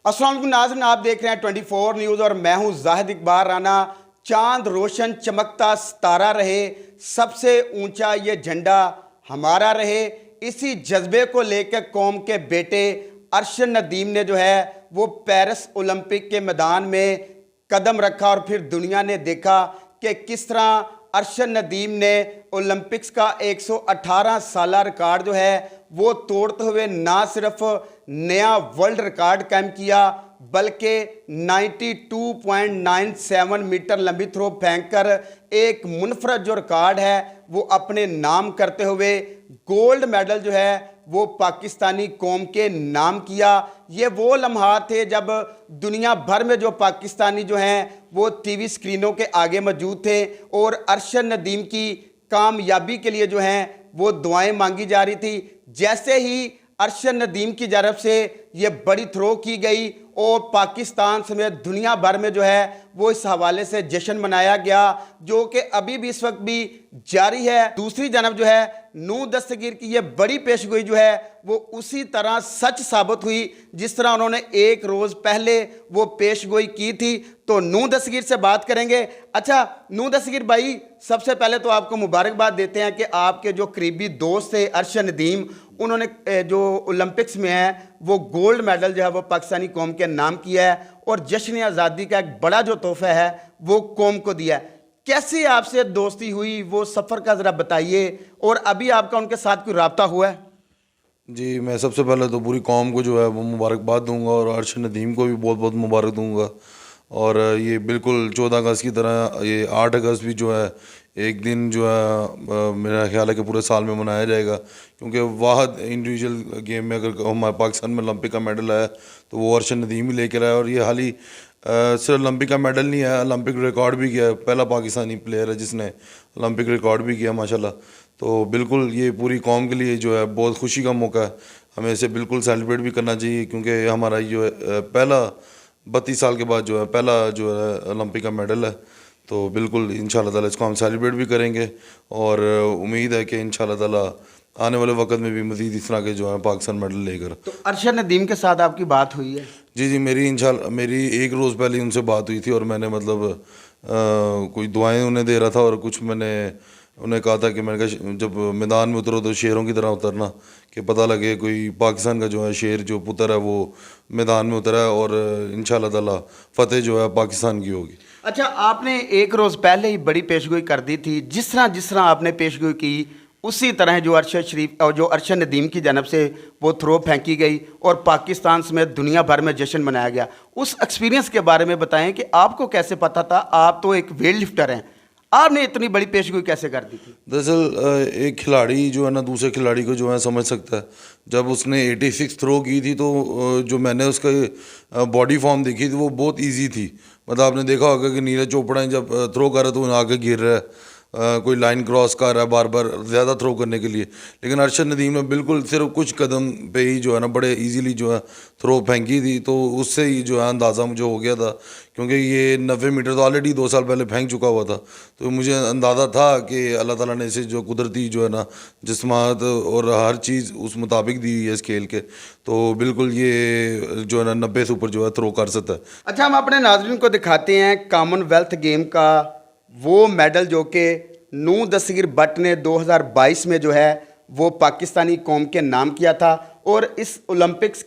अस्सलाम वालेकुम नाज़रीन, आप देख रहे हैं 24 न्यूज़ और मैं हूं जाहिद इकबाल राना। चांद रोशन चमकता सितारा रहे, सबसे ऊंचा ये झंडा हमारा रहे, इसी जज्बे को लेकर कौम के बेटे अरशद नदीम ने जो है वो पेरिस ओलंपिक के मैदान में कदम रखा और फिर दुनिया ने देखा कि किस तरह अरशद नदीम ने ओलंपिक्स का 118 साला रिकॉर्ड जो है वो तोड़ते हुए ना सिर्फ नया वर्ल्ड रिकॉर्ड कायम किया बल्कि 92.97 मीटर लंबी थ्रो फेंककर एक मुनफरद जो रिकॉर्ड है वो अपने नाम करते हुए गोल्ड मेडल जो है वो पाकिस्तानी कौम के नाम किया। ये वो लम्हात थे जब दुनिया भर में जो पाकिस्तानी जो हैं वो टीवी स्क्रीनों के आगे मौजूद थे और अरशद नदीम की कामयाबी के लिए जो हैं वो दुआएं मांगी जा रही थी। जैसे ही अरशद नदीम की तरफ से ये बड़ी थ्रो की गई और पाकिस्तान समेत दुनिया भर में जो है वो इस हवाले से जश्न मनाया गया जो कि अभी भी इस वक्त भी जारी है। दूसरी जानब जो है नूह दस्तगीर की ये बड़ी पेशगोई जो है वो उसी तरह सच साबित हुई जिस तरह उन्होंने एक रोज़ पहले वो पेशगोई की थी। तो नूह दस्तगीर से बात करेंगे। अच्छा नूह दस्तगीर भाई, सबसे पहले तो आपको मुबारकबाद देते हैं कि आपके जो करीबी दोस्त थे अरशद नदीम, उन्होंने जो ओलंपिक्स में है वो गोल्ड मेडल जो है वो पाकिस्तानी कौम के नाम किया है और जश्न आज़ादी का एक बड़ा जो तोहफा है वो कौम को दिया है। कैसे आपसे दोस्ती हुई, वो सफ़र का ज़रा बताइए और अभी आपका उनके साथ कोई रब्ता हुआ है? जी, मैं सबसे पहले तो पूरी कौम को जो है वो मुबारकबाद दूंगा और अरशद नदीम को भी बहुत बहुत मुबारक दूंगा। और ये बिल्कुल 14 अगस्त की तरह ये 8 अगस्त भी जो है एक दिन जो है मेरा ख्याल है कि पूरे साल में मनाया जाएगा, क्योंकि वाहद इंडिविजुअल गेम में अगर हमारे पाकिस्तान में ओलंपिक का मेडल आया तो वो अरशद नदीम ही लेकर आया। और ये हाल ही सिर्फ ओलंपिक का मेडल नहीं है, ओलंपिक रिकॉर्ड भी किया, पहला पाकिस्तानी प्लेयर है जिसने ओलंपिक रिकॉर्ड भी किया माशाल्लाह। तो बिल्कुल ये पूरी कौम के लिए जो है बहुत खुशी का मौका है, हमें इसे बिल्कुल सेलिब्रेट भी करना चाहिए, क्योंकि हमारा जो है पहला 32 साल के बाद जो है पहला जो है ओलंपिक का मेडल है। तो बिल्कुल इंशाल्लाह ताला इसको हम सेलिब्रेट भी करेंगे और उम्मीद है कि इंशाल्लाह ताला आने वाले वक्त में भी मज़ीद इस तरह के जो है पाकिस्तान मेडल लेकर। तो अरशद नदीम के साथ आपकी बात हुई है? जी, मेरी एक रोज़ पहले उनसे बात हुई थी और मैंने मतलब कोई दुआएं उन्हें दे रहा था और कुछ मैंने उन्हें कहा था कि मैंने कहा जब मैदान में उतरो तो शेरों की तरह उतरना, कि पता लगे कोई पाकिस्तान का जो है शेर जो पुत्र है वो मैदान में उतरा है और इंशाल्लाह ताला फतेह जो है पाकिस्तान की होगी। अच्छा, आपने एक रोज़ पहले ही बड़ी पेशगोई कर दी थी, जिस तरह आपने पेशगोई की उसी तरह जो अरशद शरीफ और जो अरशद नदीम की जानब से वो थ्रो फेंकी गई और पाकिस्तान समेत दुनिया भर में जश्न मनाया गया। उस एक्सपीरियंस के बारे में बताएं कि आपको कैसे पता था, आप तो एक वेट लिफ्टर हैं, आपने इतनी बड़ी पेशगोई कैसे कर दी थी? दरअसल एक खिलाड़ी जो है ना दूसरे खिलाड़ी को जो है समझ सकता है। जब उसने 86 थ्रो की थी तो जो मैंने उसका बॉडी फॉर्म देखी थी वो बहुत इजी थी। मतलब आपने देखा होगा कि नीरज चोपड़ा जब थ्रो कर रहा है तो आगे गिर रहा है, कोई लाइन क्रॉस कर रहा है बार बार ज़्यादा थ्रो करने के लिए, लेकिन अरशद नदीम ने बिल्कुल सिर्फ कुछ कदम पे ही जो है ना बड़े इजीली जो है थ्रो फेंकी थी। तो उससे ही जो है अंदाज़ा मुझे हो गया था, क्योंकि ये 90 मीटर तो ऑलरेडी 2 साल पहले फेंक चुका हुआ था, तो मुझे अंदाज़ा था कि अल्लाह ताला ने इसे जो कुदरती जो है ना जिस्मात और हर चीज़ उस मुताबिक दी है स्केल के, तो बिल्कुल ये जो है ना 90 से ऊपर जो है थ्रो कर सकता है। अच्छा, हम अपने नाज़रीन को दिखाते हैं कॉमनवेल्थ गेम का वो मेडल जो कि नूह दस्तगीर भट्ट ने 2022 में जो है वो पाकिस्तानी कौम के नाम किया था। और इस ओलंपिक्स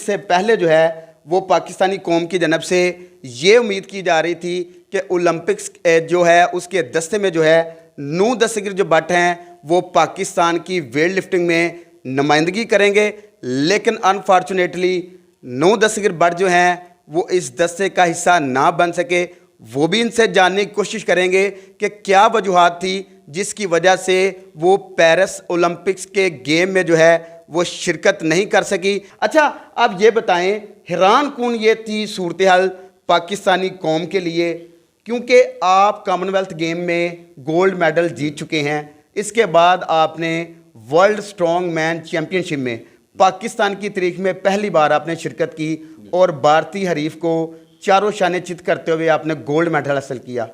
से पहले जो है वो पाकिस्तानी कौम की जानब से ये उम्मीद की जा रही थी कि ओलंपिक्स जो है उसके दस्ते में जो है नूह दस्तगीर जो भट्ट हैं वो पाकिस्तान की वेट लिफ्टिंग में नुमाइंदगी करेंगे, लेकिन अनफॉर्चुनेटली नूह दस्तगीर भट्ट जो हैं वो इस दस्ते का हिस्सा ना बन सके। वो भी इनसे जानने की कोशिश करेंगे कि क्या वजूहात थी जिसकी वजह से वो पेरिस ओलंपिक्स के गेम में जो है वो शिरकत नहीं कर सकी। अच्छा, आप ये बताएं, हैरान कुन ये थी सूरत हाल पाकिस्तानी कौम के लिए, क्योंकि आप कॉमनवेल्थ गेम में गोल्ड मेडल जीत चुके हैं, इसके बाद आपने वर्ल्ड स्ट्रॉन्ग मैन चैम्पियनशिप में पाकिस्तान की तारीख में पहली बार आपने शिरकत की और भारतीय हरीफ को चारों शाने चित करते हुए आपने गोल्ड मेडल हासिल किया।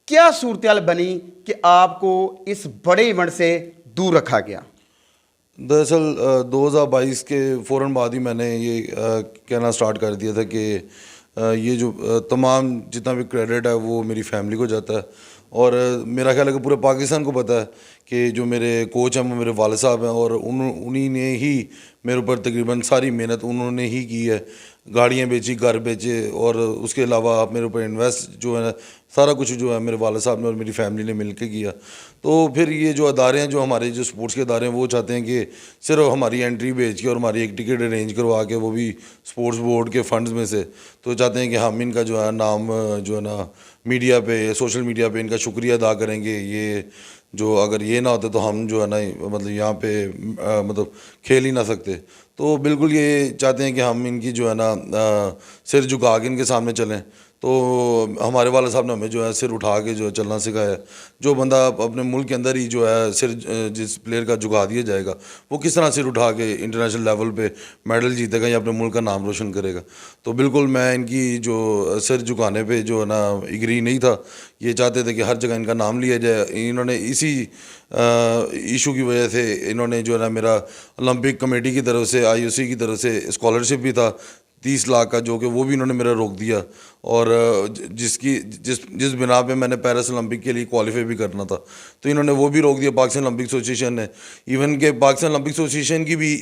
क्या सूरत हाल बनी कि आपको इस बड़े इवेंट से दूर रखा गया? दरअसल 2022 के फ़ौरन बाद ही मैंने ये कहना स्टार्ट कर दिया था कि ये जो तमाम जितना भी क्रेडिट है वो मेरी फैमिली को जाता है। और मेरा ख्याल है कि पूरे पाकिस्तान को पता है कि जो मेरे कोच हैं वो मेरे वाले साहब हैं, और उन्हीं ने ही मेरे ऊपर तकरीबन सारी मेहनत उन्होंने ही की है। गाड़ियाँ बेची, घर बेचे, और उसके अलावा आप मेरे ऊपर इन्वेस्ट जो है सारा कुछ जो है मेरे वाले साहब ने और मेरी फैमिली ने मिल के किया। तो फिर ये जो अदारे हैं, जो हमारे जो स्पोर्ट्स के अदारे हैं, वो चाहते हैं कि सिर्फ हमारी एंट्री बेच के और हमारी एक टिकट अरेंज करवा के, वो भी स्पोर्ट्स बोर्ड के फंड्स में से, तो चाहते हैं कि हम इनका जो है नाम जो है ना मीडिया पे, सोशल मीडिया पे इनका शुक्रिया अदा करेंगे। ये जो अगर ये ना होता तो हम जो है ना मतलब यहाँ पे मतलब खेल ही ना सकते। तो बिल्कुल ये चाहते हैं कि हम इनकी जो है ना सिर झुका के इनके सामने चलें। तो हमारे वाला साहब ने हमें जो है सिर उठा के जो है चलना सिखाया। जो बंदा अपने मुल्क के अंदर ही जो है सिर जिस प्लेयर का झुका दिया जाएगा, वो किस तरह सिर उठा के इंटरनेशनल लेवल पे मेडल जीतेगा या अपने मुल्क का नाम रोशन करेगा। तो बिल्कुल मैं इनकी जो सिर झुकाने पे जो है ना एग्री नहीं था। ये चाहते थे कि हर जगह इनका नाम लिया जाए। इन्होंने इसी इशू की वजह से इन्होंने जो है ना मेरा ओलंपिक कमेटी की तरफ से, IOC की तरफ से स्कॉलरशिप भी था 30 लाख का, जो कि वो भी इन्होंने मेरा रोक दिया। और जिस बिना पे मैंने पेरिस ओलंपिक के लिए क्वालिफाई भी करना था, तो इन्होंने वो भी रोक दिया पाकिस्तान ओलंपिक एसोसिएशन ने। इवन के पाकिस्तान ओलंपिक एसोसिएशन की भी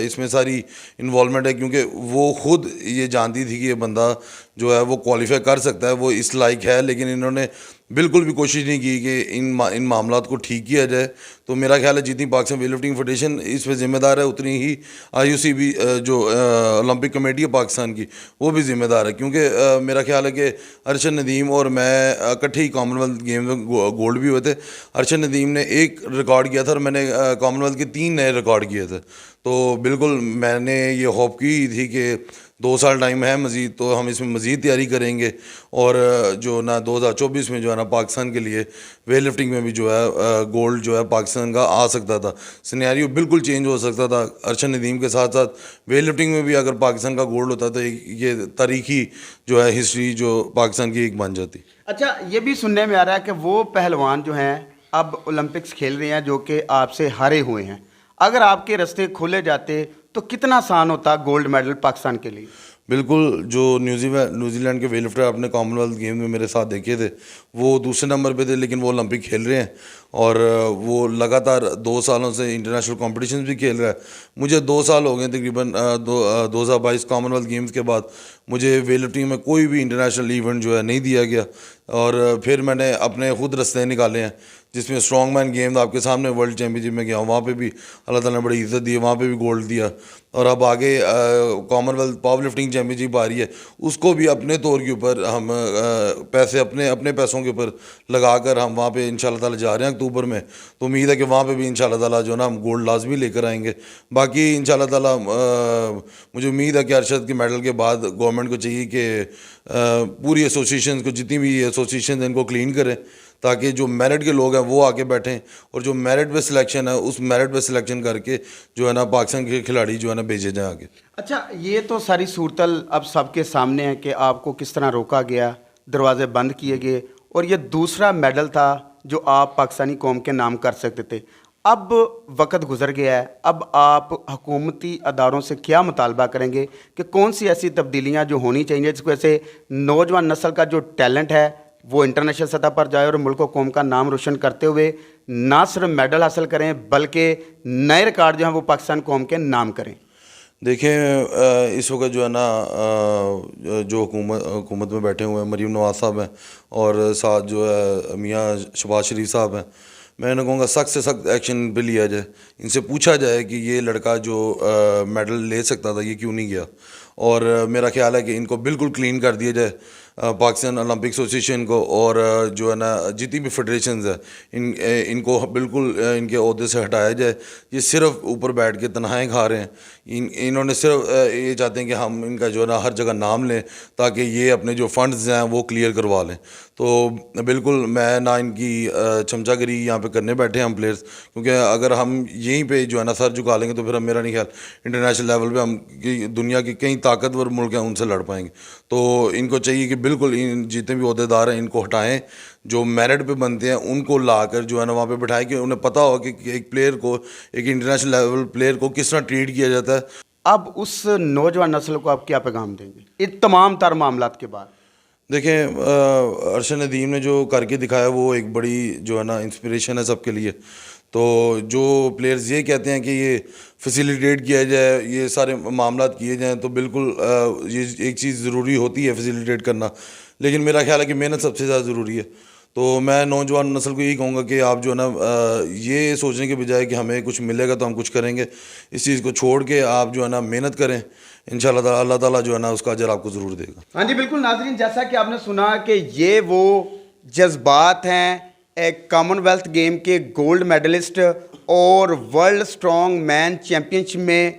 इसमें सारी इन्वॉल्वमेंट है, क्योंकि वो खुद ये जानती थी कि ये बंदा जो है वो क्वालिफाई कर सकता है, वो इस लायक है, लेकिन इन्होंने बिल्कुल भी कोशिश नहीं की कि इन मामलात को ठीक किया जाए। तो मेरा ख्याल है जितनी पाकिस्तान वेट लिफ्टिंग फेडरेशन इस पे ज़िम्मेदार है, उतनी ही IOC भी जो ओलंपिक कमेटी है पाकिस्तान की, वो भी ज़िम्मेदार है। क्योंकि मेरा ख्याल है कि अरशद नदीम और मैं इकट्ठे ही कॉमनवेल्थ गेम में गोल्ड भी हुए थे। अरशद नदीम ने एक रिकॉर्ड किया था और मैंने कॉमनवेल्थ के 3 नए रिकॉर्ड किए थे। तो बिल्कुल मैंने ये होप की थी कि 2 साल टाइम है मज़ीद, तो हम इसमें मज़ीद तैयारी करेंगे। और जो ना 2024 में जो है ना पाकिस्तान के लिए वेट लिफ्टिंग में भी जो है गोल्ड जो है पाकिस्तान का आ सकता था। सिनेरियो बिल्कुल चेंज हो सकता था। अरशद नदीम के साथ साथ वेट लिफ्टिंग में भी अगर पाकिस्तान का गोल्ड होता तो ये तारीखी जो है हिस्ट्री जो पाकिस्तान की एक बन जाती। अच्छा, ये भी सुनने में आ रहा है कि वो पहलवान जो हैं अब ओलंपिक्स खेल रहे हैं जो कि आपसे हारे हुए हैं, अगर आपके रास्ते खोले जाते तो कितना आसान होता गोल्ड मेडल पाकिस्तान के लिए? बिल्कुल। जो न्यूजीलैंड के वेट लिफ्टर आपने कॉमनवेल्थ गेम में मेरे साथ देखे थे, वो दूसरे नंबर पे थे, लेकिन वो ओलंपिक खेल रहे हैं और वो लगातार 2 सालों से इंटरनेशनल कॉम्पिटिशन भी खेल रहा है। मुझे 2 साल हो गए तकरीबन 2022 कॉमनवेल्थ गेम्स के बाद मुझे वेट लिफ्टिंग में कोई भी इंटरनेशनल इवेंट जो है नहीं दिया गया। और फिर मैंने अपने खुद रास्ते निकाले हैं, जिसमें स्ट्रॉन्ग मैन गेम आपके सामने वर्ल्ड चैम्पियनशिप में गया हूँ, वहाँ पे भी अल्लाह ताला ने बड़ी इज़्ज़त दी है, वहाँ पे भी गोल्ड दिया। और अब आगे कॉमनवेल्थ पावर लिफ्टिंग चैम्पियनशिप आ रही है, उसको भी अपने तौर के ऊपर हम पैसे अपने पैसों के ऊपर लगा कर हम वहाँ पे इंशाल्लाह ताला जा रहे हैं अक्टूबर में। तो उम्मीद है कि वहाँ पे भी इंशाल्लाह ताला जो है ना हम गोल्ड लाजमी लेकर आएंगे। बाकी इंशाल्लाह ताला मुझे उम्मीद है कि अरशद के मेडल के बाद गवर्नमेंट को चाहिए कि पूरी एसोसिएशन को, जितनी भी एसोसिएशन इनको क्लीन करें, ताकि जो मेरिट के लोग हैं वो आके बैठें, और जो मेरिट पे सिलेक्शन है उस मेरिट पे सिलेक्शन करके जो है ना पाकिस्तान के खिलाड़ी जो है ना भेजे जाएं आगे। अच्छा, ये तो सारी सूरतल अब सबके सामने है कि आपको किस तरह रोका गया, दरवाजे बंद किए गए, और ये दूसरा मेडल था जो आप पाकिस्तानी कौम के नाम कर सकते थे। अब वक्त गुजर गया है, अब आप हुकूमती अदारों से क्या मुतालबा करेंगे कि कौन सी ऐसी तब्दीलियाँ जो होनी चाहिए जिसकी वजह से नौजवान नस्ल का जो टैलेंट है वो इंटरनेशनल सतह पर जाए और मुल्क कौम का नाम रोशन करते हुए ना सिर्फ मेडल हासिल करें बल्कि नए रिकॉर्ड जो हैं वो पाकिस्तान कौम के नाम करें? देखें, इस वक्त जो है ना जो हुकूमत में बैठे हुए हैं मरीम नवाज साहब हैं, और साथ जो है मियाँ शहबाज शरीफ साहब हैं। मैं इन्हें कहूँगा सख्त से सख्त एक्शन पे लिया जाए। इनसे पूछा जाए कि ये लड़का जो मेडल ले सकता था ये क्यों नहीं गया। और मेरा ख्याल है कि इनको बिल्कुल क्लीन कर दिया जाए पाकिस्तान ओलंपिक एसोसिएशन को, और जो है ना जितनी भी फेडरेशंस है इनको बिल्कुल इनके ओहदे से हटाया जाए। ये सिर्फ ऊपर बैठ के तनख्वाहें खा रहे हैं। इन्होंने सिर्फ ये चाहते हैं कि हम इनका जो है ना हर जगह नाम लें ताकि ये अपने जो फंड्स हैं वो क्लियर करवा लें। तो बिल्कुल मैं ना इनकी चमचागिरी यहाँ पे करने बैठे हैं हम प्लेयर्स, क्योंकि अगर हम यहीं पे जो है ना सर झुका लेंगे तो फिर हम, मेरा नहीं ख्याल इंटरनेशनल लेवल पे हम दुनिया के कई ताकतवर मुल्क हैं उनसे लड़ पाएंगे। तो इनको चाहिए कि बिल्कुल इन जितने भी अहदेदार हैं इनको हटाएं, जो मेरिट पे बनते हैं उनको लाकर जो है ना वहाँ पे बिठाएं, कि उन्हें पता हो कि एक प्लेयर को, एक इंटरनेशनल लेवल प्लेयर को किस तरह ट्रीट किया जाता है। अब उस नौजवान नस्ल को आप क्या पैगाम देंगे इन तमाम तर मामलात के बाद? देखें, अरशद नदीम ने जो करके दिखाया वो एक बड़ी जो है ना इंस्पिरेशन है सबके लिए। तो जो प्लेयर्स ये कहते हैं कि ये फैसिलिटेट किया जाए, ये सारे मामलात किए जाएं, तो बिल्कुल ये एक चीज़ ज़रूरी होती है फैसिलिटेट करना, लेकिन मेरा ख्याल है कि मेहनत सबसे ज़्यादा ज़रूरी है। तो मैं नौजवान नस्ल को यही कहूँगा कि आप जो है ना ये सोचने के बजाय कि हमें कुछ मिलेगा तो हम कुछ करेंगे, इस चीज़ को छोड़ के आप जो है ना मेहनत करें, इंशाल्लाह अल्लाह ताला जो है ना उसका अजर आपको ज़रूर देगा। हाँ जी बिल्कुल नाजरीन, जैसा कि आपने सुना कि ये वो जज्बात हैं एक कॉमनवेल्थ गेम के गोल्ड मेडलिस्ट और वर्ल्ड स्ट्रॉन्ग मैन चैम्पियनशिप में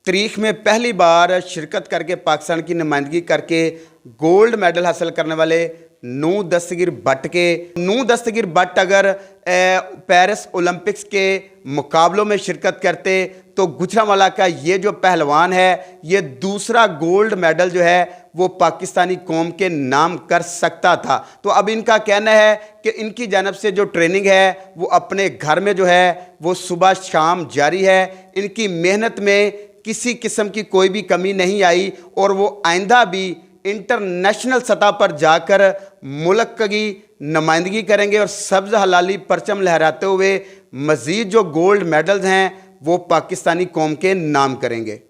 तारीख में पहली बार शिरकत करके पाकिस्तान की नुमाइंदगी करके गोल्ड मेडल हासिल करने वाले नूह दस्तगीर भट्ट अगर पेरिस ओलंपिक्स के मुकाबलों में शिरकत करते तो गुजरांवाला का ये जो पहलवान है ये दूसरा गोल्ड मेडल जो है वो पाकिस्तानी कौम के नाम कर सकता था। तो अब इनका कहना है कि इनकी जानब से जो ट्रेनिंग है वो अपने घर में जो है वो सुबह शाम जारी है, इनकी मेहनत में किसी किस्म की कोई भी कमी नहीं आई और वो आइंदा भी इंटरनेशनल सतह पर जाकर मुल्क की नुमाइंदगी करेंगे और सब्ज़ हलाली परचम लहराते हुए मज़ीद जो गोल्ड मेडल्स हैं वो पाकिस्तानी कौम के नाम करेंगे।